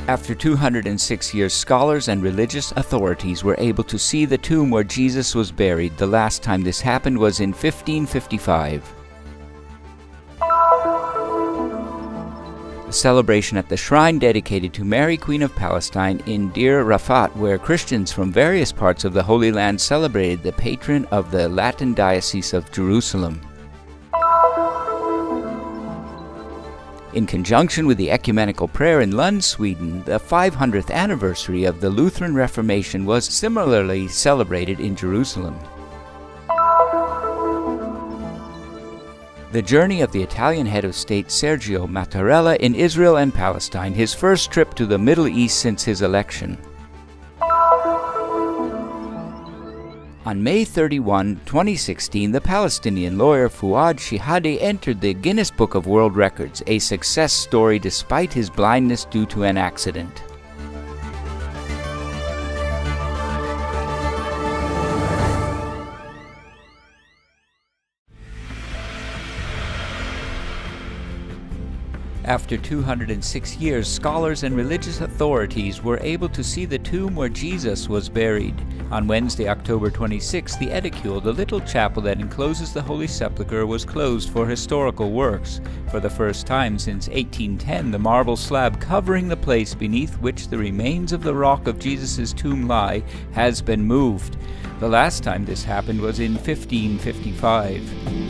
After 206 years, scholars and religious authorities were able to see the tomb where Jesus was buried. The last time this happened was in 1555. The celebration at the shrine dedicated to Mary, Queen of Palestine in Deir Rafat, where Christians from various parts of the Holy Land celebrated the patron of the Latin Diocese of Jerusalem. In conjunction with the ecumenical prayer in Lund, Sweden, the 500th anniversary of the Lutheran Reformation was similarly celebrated in Jerusalem. The journey of the Italian head of state Sergio Mattarella in Israel and Palestine, his first trip to the Middle East since his election. On May 31, 2016, the Palestinian lawyer Fouad Shihadi entered the Guinness Book of World Records, a success story despite his blindness due to an accident. After 206 years, scholars and religious authorities were able to see the tomb where Jesus was buried. On Wednesday, October 26, the edicule, the little chapel that encloses the Holy Sepulchre, was closed for historical works. For the first time since 1810, the marble slab covering the place beneath which the remains of the rock of Jesus' tomb lie has been moved. The last time this happened was in 1555.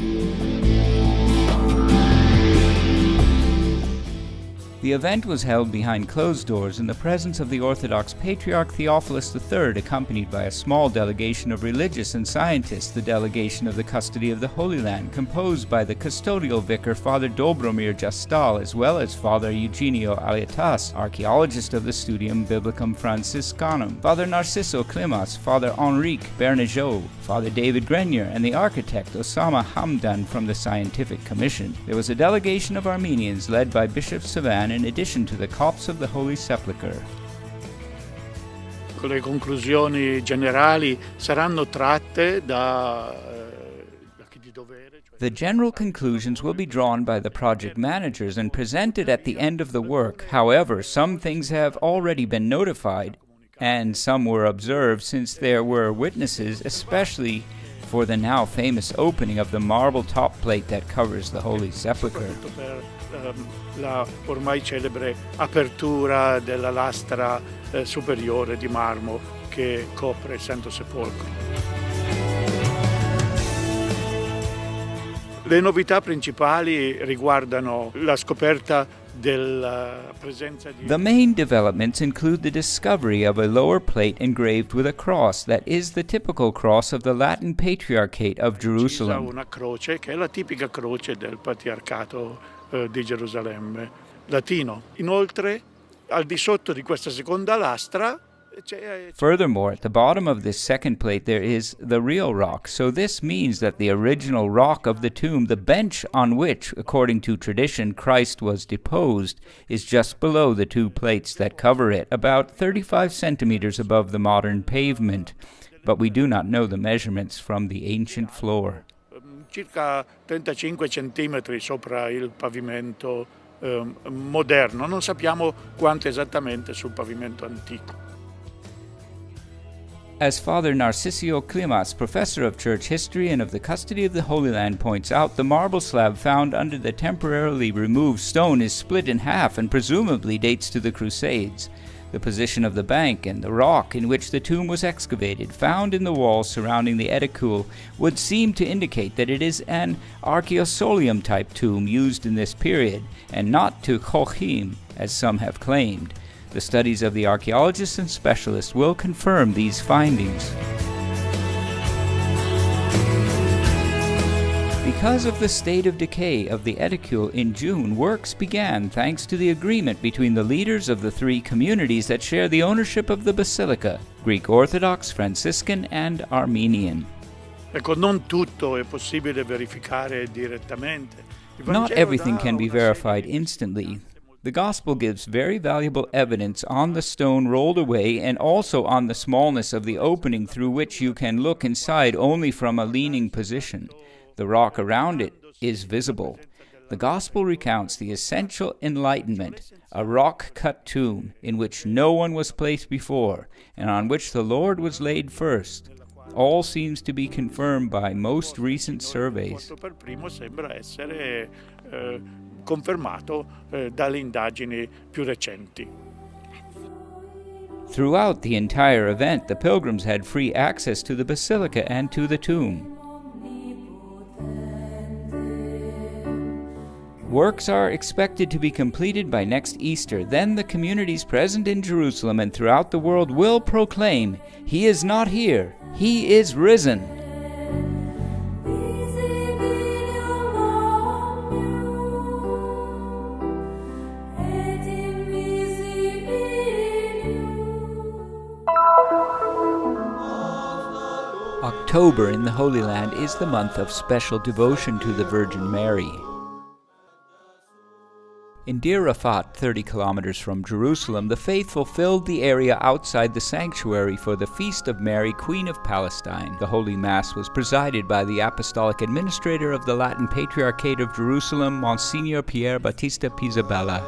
The event was held behind closed doors in the presence of the Orthodox Patriarch Theophilus III, accompanied by a small delegation of religious and scientists, the delegation of the Custody of the Holy Land, composed by the custodial vicar Father Dobromir Jastal, as well as Father Eugenio Alietas, archaeologist of the Studium Biblicum Franciscanum, Father Narciso Klimas, Father Enrique Bernageau, Father David Grenier, and the architect Osama Hamdan from the Scientific Commission. There was a delegation of Armenians led by Bishop Savan, in addition to the Copts of the Holy Sepulchre. Le conclusioni generali saranno tratte da chi di dovere. The general conclusions will be drawn by the project managers and presented at the end of the work. However, some things have already been notified, and some were observed since there were witnesses, especially for the now famous opening of the marble top plate that covers the Holy Sepulchre. La ormai celebre apertura della lastra superiore di marmo che copre il Santo Sepolcro. Le novità principali riguardano la scoperta della presenza di... The main developments include the discovery of a lower plate engraved with a cross that is the typical cross of the Latin Patriarchate of Jerusalem. Una croce che è la tipica croce del Patriarcato di Gerusalemme latino. Inoltre, al di sotto di questa seconda lastra Furthermore, at the bottom of this second plate there is the real rock, so this means that the original rock of the tomb, the bench on which, according to tradition, Christ was deposed, is just below the two plates that cover it, about 35 centimeters above the modern pavement, but we do not know the measurements from the ancient floor. Circa 35 centimetri sopra il pavimento moderno, non sappiamo quanto esattamente sul pavimento antico. As Father Narcisio Klimas, professor of church history and of the Custody of the Holy Land, points out, the marble slab found under the temporarily removed stone is split in half and presumably dates to the Crusades. The position of the bank and the rock in which the tomb was excavated, found in the walls surrounding the edicule, would seem to indicate that it is an archaeosolium-type tomb used in this period, and not to Chochim, as some have claimed. The studies of the archaeologists and specialists will confirm these findings. Because of the state of decay of the edicule in June, works began thanks to the agreement between the leaders of the three communities that share the ownership of the basilica, Greek Orthodox, Franciscan, and Armenian. Ecco, non tutto è possibile verificare direttamente. Not everything can be verified instantly. The Gospel gives very valuable evidence on the stone rolled away and also on the smallness of the opening through which you can look inside only from a leaning position. The rock around it is visible. The Gospel recounts the essential enlightenment, a rock-cut tomb in which no one was placed before, and on which the Lord was laid first. All seems to be confirmed by most recent surveys. Per primo sembra essere confermato dalle indagini più recenti. Throughout the entire event, the pilgrims had free access to the basilica and to the tomb. Works are expected to be completed by next Easter. Then the communities present in Jerusalem and throughout the world will proclaim, "He is not here, He is risen." October in the Holy Land is the month of special devotion to the Virgin Mary. In Deir Rafat, 30 kilometers from Jerusalem, the faithful filled the area outside the sanctuary for the Feast of Mary, Queen of Palestine. The Holy Mass was presided by the Apostolic Administrator of the Latin Patriarchate of Jerusalem, Monsignor Pier Battista Pizzaballa.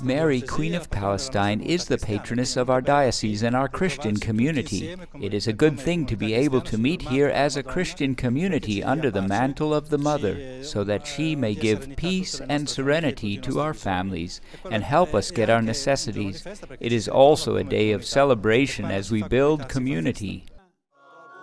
Mary, Queen of Palestine, is the patroness of our diocese and our Christian community. It is a good thing to be able to meet here as a Christian community under the mantle of the Mother, so that she may give peace and serenity to our families and help us get our necessities. It is also a day of celebration as we build community.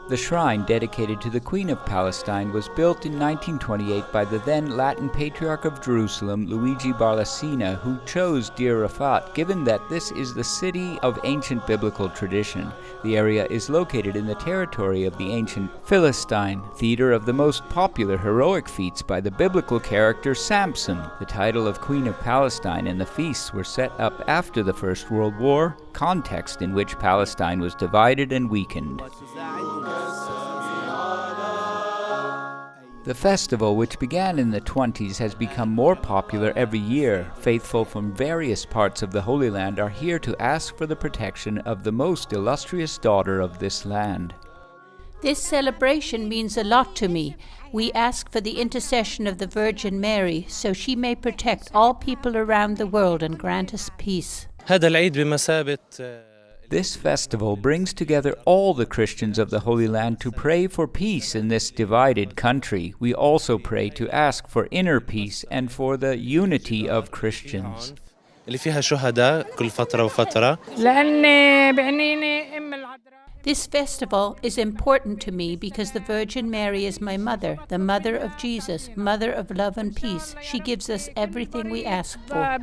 The shrine dedicated to the Queen of Palestine was built in 1928 by the then Latin Patriarch of Jerusalem, Luigi Barlassina, who chose Deir Rafat, given that this is the city of ancient biblical tradition. The area is located in the territory of the ancient Philistine, theater of the most popular heroic feats by the biblical character Samson. The title of Queen of Palestine and the feasts were set up after the First World War, context in which Palestine was divided and weakened. The festival, which began in the 20s, has become more popular every year. Faithful from various parts of the Holy Land are here to ask for the protection of the most illustrious daughter of this land. This celebration means a lot to me. We ask for the intercession of the Virgin Mary, so she may protect all people around the world and grant us peace. This festival brings together all the Christians of the Holy Land to pray for peace in this divided country. We also pray to ask for inner peace and for the unity of Christians. This festival is important to me because the Virgin Mary is my mother, the mother of Jesus, mother of love and peace. She gives us everything we ask for.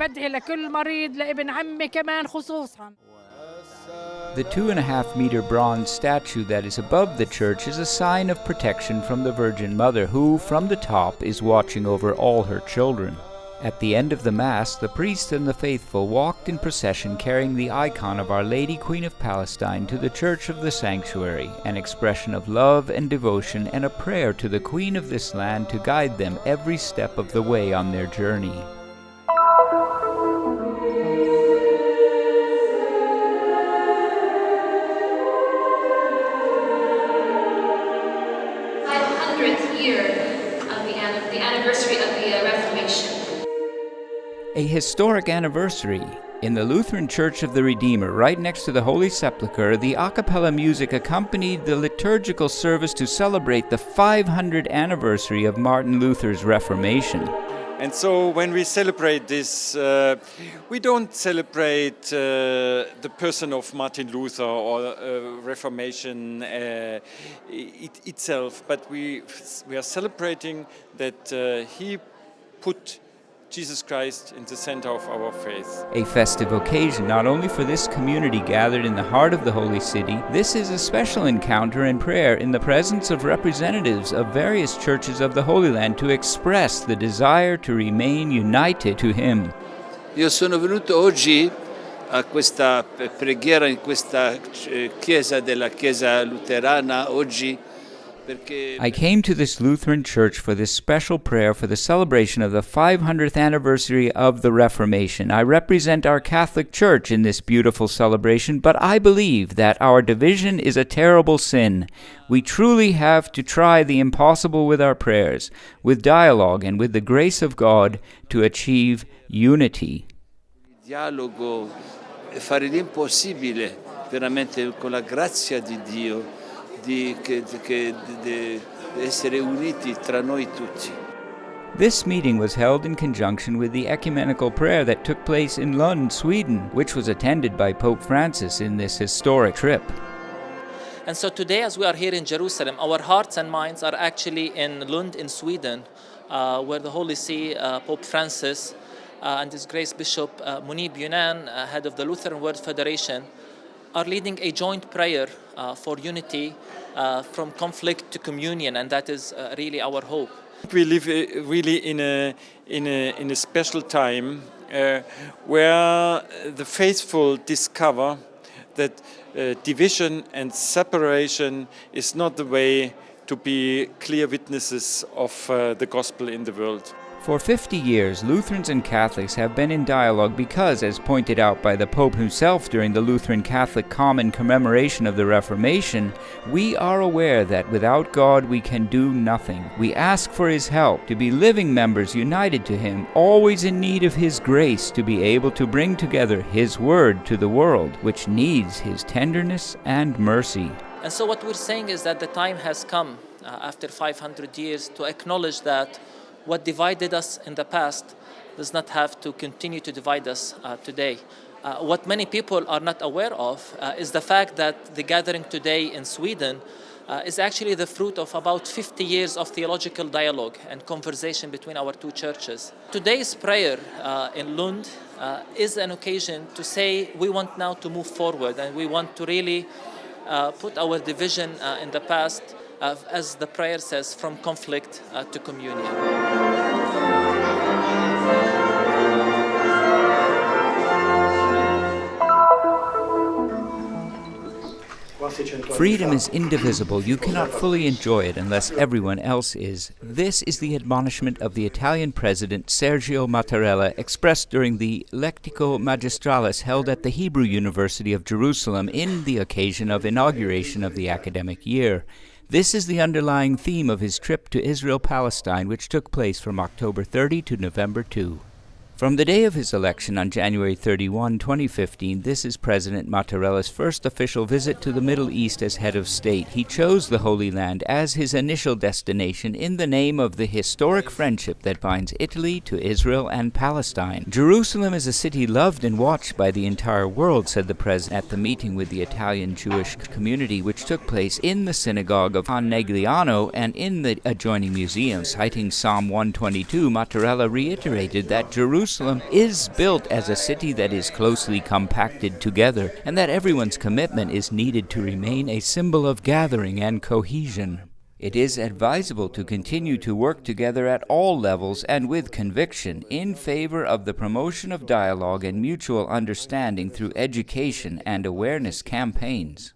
The 2.5-meter bronze statue that is above the church is a sign of protection from the Virgin Mother, who, from the top, is watching over all her children. At the end of the Mass, the priest and the faithful walked in procession carrying the icon of Our Lady Queen of Palestine to the church of the sanctuary, an expression of love and devotion and a prayer to the Queen of this land to guide them every step of the way on their journey. The anniversary of the Reformation. A historic anniversary. In the Lutheran Church of the Redeemer, right next to the Holy Sepulchre, the a cappella music accompanied the liturgical service to celebrate the 500th anniversary of Martin Luther's Reformation. And so when we celebrate this, we don't celebrate the person of Martin Luther or Reformation itself, but we are celebrating that he put Jesus Christ in the center of our faith. A festive occasion not only for this community gathered in the heart of the Holy City, this is a special encounter and prayer in the presence of representatives of various churches of the Holy Land to express the desire to remain united to Him. Io sono venuto oggi a questa preghiera in questa chiesa della Chiesa Luterana oggi. I came to this Lutheran church for this special prayer for the celebration of the 500th anniversary of the Reformation. I represent our Catholic Church in this beautiful celebration, but I believe that our division is a terrible sin. We truly have to try the impossible with our prayers, with dialogue, and with the grace of God to achieve unity. Dialogo, fare l'impossibile veramente con la grazia di Dio. Di essere uniti tra noi tutti. This meeting was held in conjunction with the ecumenical prayer that took place in Lund, Sweden, which was attended by Pope Francis in this historic trip. And so today, as we are here in Jerusalem, our hearts and minds are actually in Lund in Sweden, where the Holy See, Pope Francis, and His Grace Bishop Munib Yunan, head of the Lutheran World Federation, are leading a joint prayer for unity from conflict to communion, and that is really our hope. We live really in a special time where the faithful discover that division and separation is not the way to be clear witnesses of the gospel in the world. For 50 years, Lutherans and Catholics have been in dialogue because, as pointed out by the Pope himself during the Lutheran Catholic Common Commemoration of the Reformation, we are aware that without God we can do nothing. We ask for His help to be living members united to Him, always in need of His grace to be able to bring together His Word to the world, which needs His tenderness and mercy. And so what we're saying is that the time has come, after 500 years, to acknowledge that what divided us in the past does not have to continue to divide us today. What many people are not aware of is the fact that the gathering today in Sweden is actually the fruit of about 50 years of theological dialogue and conversation between our two churches. Today's prayer in Lund is an occasion to say we want now to move forward, and we want to really put our division in the past, as the prayer says, from conflict to communion. Freedom is indivisible. You cannot fully enjoy it unless everyone else is. This is the admonishment of the Italian President Sergio Mattarella, expressed during the Lectio Magistralis held at the Hebrew University of Jerusalem in the occasion of inauguration of the academic year. This is the underlying theme of his trip to Israel-Palestine, which took place from October 30 to November 2. From the day of his election on January 31, 2015, this is President Mattarella's first official visit to the Middle East as head of state. He chose the Holy Land as his initial destination in the name of the historic friendship that binds Italy to Israel and Palestine. Jerusalem is a city loved and watched by the entire world, said the president at the meeting with the Italian Jewish community, which took place in the synagogue of San Negliano and in the adjoining museum. Citing Psalm 122, Mattarella reiterated that Jerusalem is built as a city that is closely compacted together, and that everyone's commitment is needed to remain a symbol of gathering and cohesion. It is advisable to continue to work together at all levels and with conviction in favor of the promotion of dialogue and mutual understanding through education and awareness campaigns.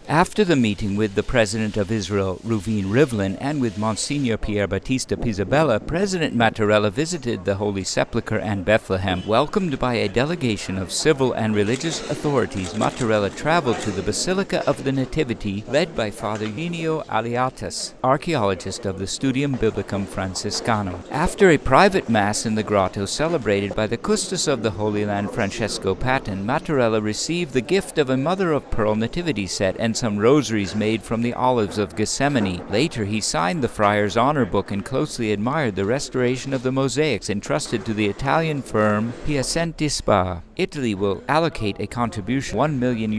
After the meeting with the President of Israel, Reuven Rivlin, and with Monsignor Pier Battista Pizzabella, President Mattarella visited the Holy Sepulchre and Bethlehem. Welcomed by a delegation of civil and religious authorities, Mattarella traveled to the Basilica of the Nativity, led by Father Eugenio Aliatas, archaeologist of the Studium Biblicum Franciscanum. After a private mass in the grotto celebrated by the Custos of the Holy Land, Francesco Patton, Mattarella received the gift of a mother-of-pearl nativity set and some rosaries made from the olives of Gethsemane. Later, he signed the friar's honor book and closely admired the restoration of the mosaics entrusted to the Italian firm Piacenti Spa. Italy will allocate a contribution €1 million,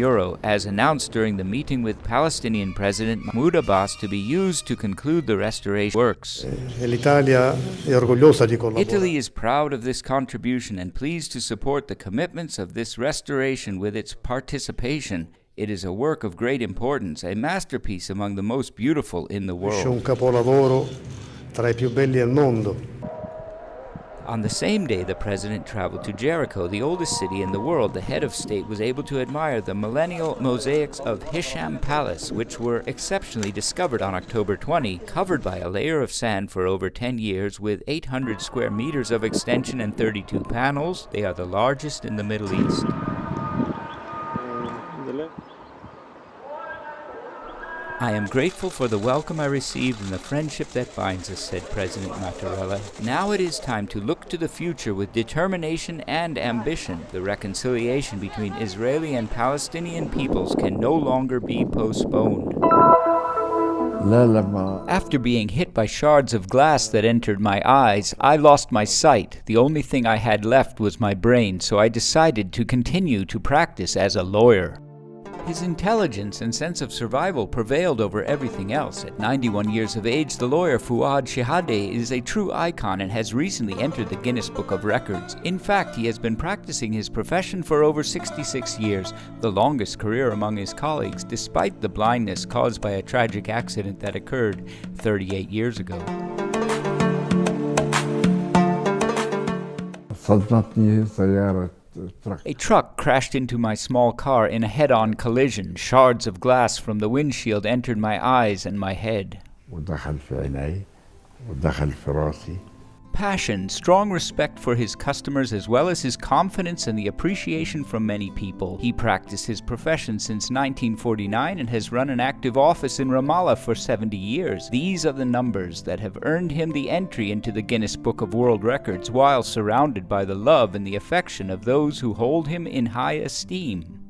as announced during the meeting with Palestinian President Mahmoud Abbas, to be used to conclude the restoration works. Italy is proud of this contribution and pleased to support the commitments of this restoration with its participation. It is a work of great importance, a masterpiece among the most beautiful in the world. On the same day the president traveled to Jericho, the oldest city in the world. The head of state was able to admire the millennial mosaics of Hisham Palace, which were exceptionally discovered on October 20, covered by a layer of sand for over 10 years, with 800 square meters of extension and 32 panels. They are the largest in the Middle East. I am grateful for the welcome I received and the friendship that binds us, said President Mattarella. Now it is time to look to the future with determination and ambition. The reconciliation between Israeli and Palestinian peoples can no longer be postponed. After being hit by shards of glass that entered my eyes, I lost my sight. The only thing I had left was my brain, so I decided to continue to practice as a lawyer. His intelligence and sense of survival prevailed over everything else. At 91 years of age, the lawyer Fuad Shehadeh is a true icon and has recently entered the Guinness Book of Records. In fact, he has been practicing his profession for over 66 years, the longest career among his colleagues, despite the blindness caused by a tragic accident that occurred 38 years ago. A truck crashed into my small car in a head-on collision. Shards of glass from the windshield entered my eyes and my head. Passion, strong respect for his customers, as well as his confidence and the appreciation from many people. He practiced his profession since 1949 and has run an active office in Ramallah for 70 years. These are the numbers that have earned him the entry into the Guinness Book of World Records, while surrounded by the love and the affection of those who hold him in high esteem.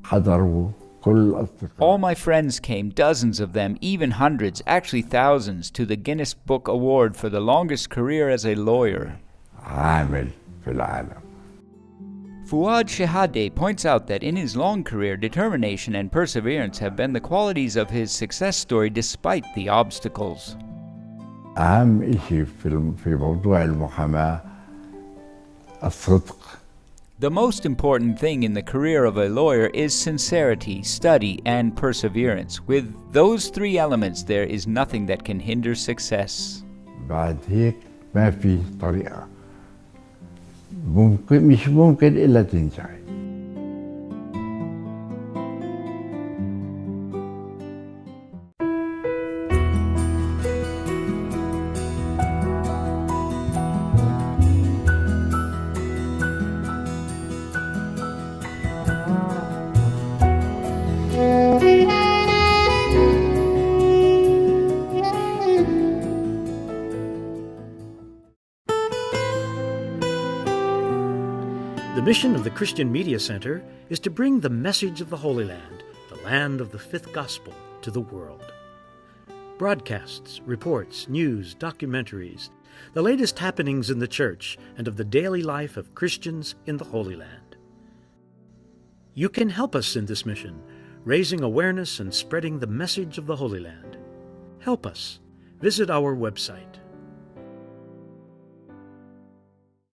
All my friends came, dozens of them, even hundreds, actually thousands, to the Guinness Book Award for the longest career as a lawyer. Fuad Shehadeh points out that in his long career, determination and perseverance have been the qualities of his success story despite the obstacles. The most important thing in the career of a lawyer is sincerity, study, and perseverance. With those three elements, there is nothing that can hinder success. The mission of the Christian Media Center is to bring the message of the Holy Land, the land of the fifth gospel, to the world. Broadcasts, reports, news, documentaries, the latest happenings in the church and of the daily life of Christians in the Holy Land. You can help us in this mission, raising awareness and spreading the message of the Holy Land. Help us. Visit our website,